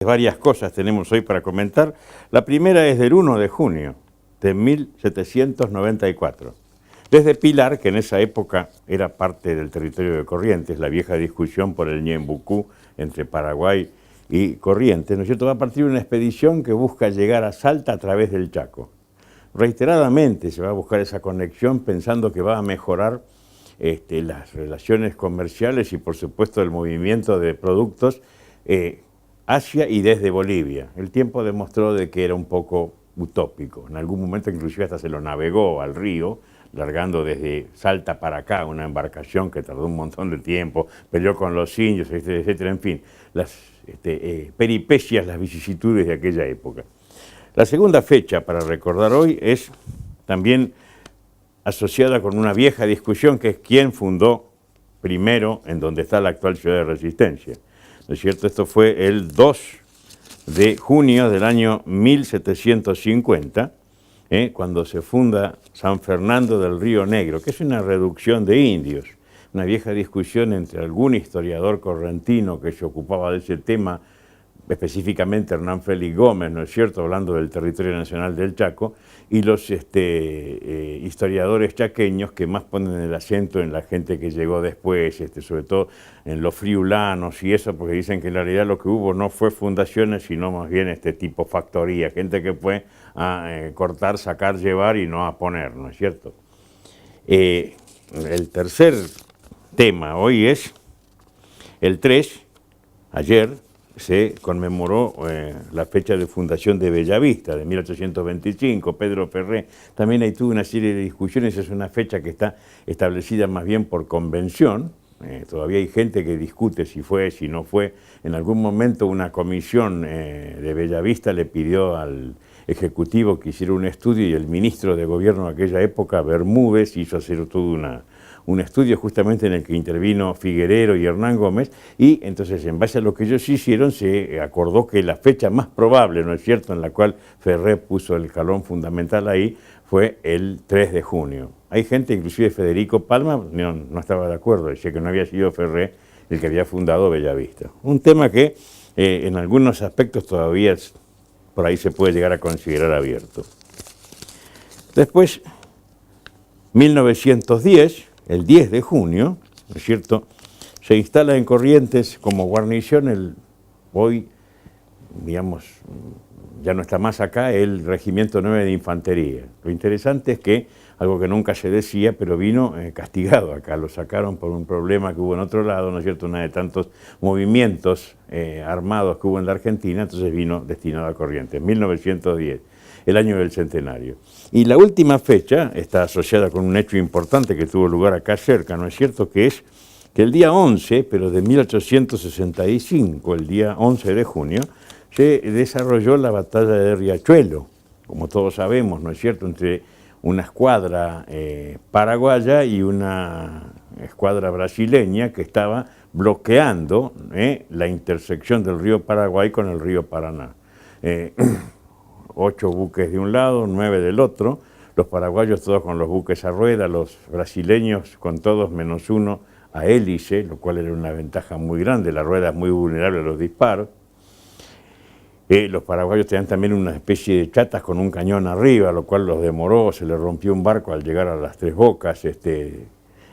Varias cosas tenemos hoy para comentar. La primera es del 1 de junio de 1794. Desde Pilar, que en esa época era parte del territorio de Corrientes, la vieja discusión por el Ñembucú entre Paraguay y Corrientes, ¿no es cierto?, va a partir una expedición que busca llegar a Salta a través del Chaco. Reiteradamente se va a buscar esa conexión pensando que va a mejorar las relaciones comerciales y por supuesto el movimiento de productos hacia y desde Bolivia. El tiempo demostró de que era un poco utópico. En algún momento inclusive hasta se lo navegó al río, largando desde Salta para acá una embarcación que tardó un montón de tiempo, peleó con los indios, etcétera, etcétera, en fin, las peripecias, las vicisitudes de aquella época. La segunda fecha para recordar hoy es también asociada con una vieja discusión que es quién fundó primero en donde está la actual Ciudad de Resistencia. ¿No es cierto? Esto fue el 2 de junio del año 1750, cuando se funda San Fernando del Río Negro, que es una reducción de indios, una vieja discusión entre algún historiador correntino que se ocupaba de ese tema, específicamente Hernán Félix Gómez, ¿no es cierto?, hablando del territorio nacional del Chaco, y los historiadores chaqueños que más ponen el acento en la gente que llegó después, sobre todo en los friulanos y eso, porque dicen que en realidad lo que hubo no fue fundaciones, sino más bien tipo factoría, gente que fue a cortar, sacar, llevar y no a poner, ¿no es cierto? El tercer tema hoy es el 3, ayer, se conmemoró la fecha de fundación de Bellavista, de 1825, Pedro Ferré. También ahí tuvo una serie de discusiones, es una fecha que está establecida más bien por convención. Todavía hay gente que discute si fue, si no fue. En algún momento una comisión de Bellavista le pidió al Ejecutivo que hiciera un estudio y el ministro de Gobierno de aquella época, Bermúdez, hizo hacer todo un estudio justamente en el que intervino Figuerero y Hernán Gómez, y entonces en base a lo que ellos hicieron se acordó que la fecha más probable, ¿no es cierto?, en la cual Ferré puso el jalón fundamental ahí, fue el 3 de junio. Hay gente, inclusive Federico Palma, no estaba de acuerdo, decía que no había sido Ferré el que había fundado Bellavista. Un tema que en algunos aspectos todavía por ahí se puede llegar a considerar abierto. Después, 1910, el 10 de junio, ¿no es cierto?, se instala en Corrientes como guarnición hoy, digamos, ya no está más acá, el Regimiento 9 de Infantería. Lo interesante es que, algo que nunca se decía, pero vino castigado acá, lo sacaron por un problema que hubo en otro lado, ¿no es cierto?, una de tantos movimientos armados que hubo en la Argentina, entonces vino destinado a Corrientes, 1910. El año del centenario. Y la última fecha está asociada con un hecho importante que tuvo lugar acá cerca, ¿no es cierto?, que es que el día 11, pero de 1865, el día 11 de junio, se desarrolló la batalla de Riachuelo, como todos sabemos, ¿no es cierto?, entre una escuadra paraguaya y una escuadra brasileña que estaba bloqueando la intersección del río Paraguay con el río Paraná. 8 buques de un lado, 9 del otro, los paraguayos todos con los buques a rueda, los brasileños con todos menos uno a hélice, lo cual era una ventaja muy grande, la rueda es muy vulnerable a los disparos. Los paraguayos tenían también una especie de chatas con un cañón arriba, lo cual los demoró, se les rompió un barco al llegar a las Tres Bocas, en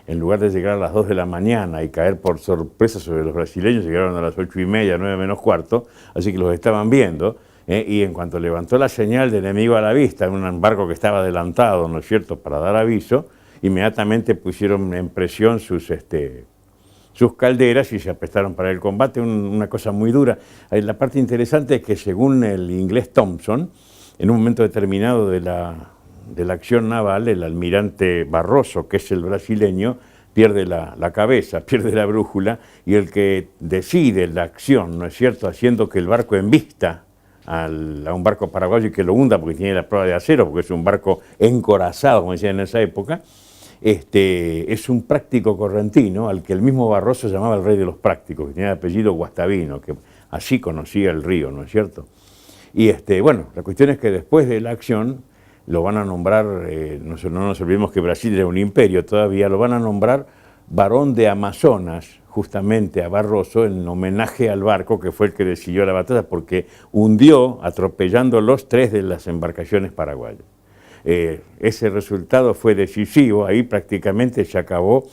lugar de llegar a las 2 de la mañana y caer por sorpresa sobre los brasileños, llegaron a las 8:30, 9 menos cuarto, así que los estaban viendo. Y en cuanto levantó la señal de enemigo a la vista, en un barco que estaba adelantado, ¿no es cierto?, para dar aviso, inmediatamente pusieron en presión sus calderas y se aprestaron para el combate, una cosa muy dura. La parte interesante es que según el inglés Thompson, en un momento determinado de la acción naval, el almirante Barroso, que es el brasileño, pierde la cabeza, pierde la brújula, y el que decide la acción, ¿no es cierto?, haciendo que el barco embista a un barco paraguayo y que lo hunda porque tiene la prueba de acero, porque es un barco encorazado, como decían en esa época, es un práctico correntino al que el mismo Barroso llamaba el rey de los prácticos, que tenía el apellido Guastavino, que así conocía el río, ¿no es cierto? Y bueno, la cuestión es que después de la acción lo van a nombrar, no nos olvidemos que Brasil era un imperio todavía, lo van a nombrar barón de Amazonas, justamente a Barroso en homenaje al barco que fue el que decidió la batalla, porque hundió atropellando los 3 de las embarcaciones paraguayas. Ese resultado fue decisivo, ahí prácticamente se acabó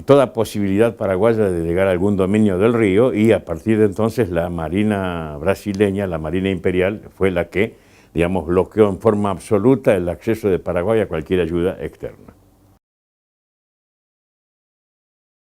toda posibilidad paraguaya de llegar a algún dominio del río, y a partir de entonces la Marina brasileña, la Marina Imperial, fue la que, digamos, bloqueó en forma absoluta el acceso de Paraguay a cualquier ayuda externa.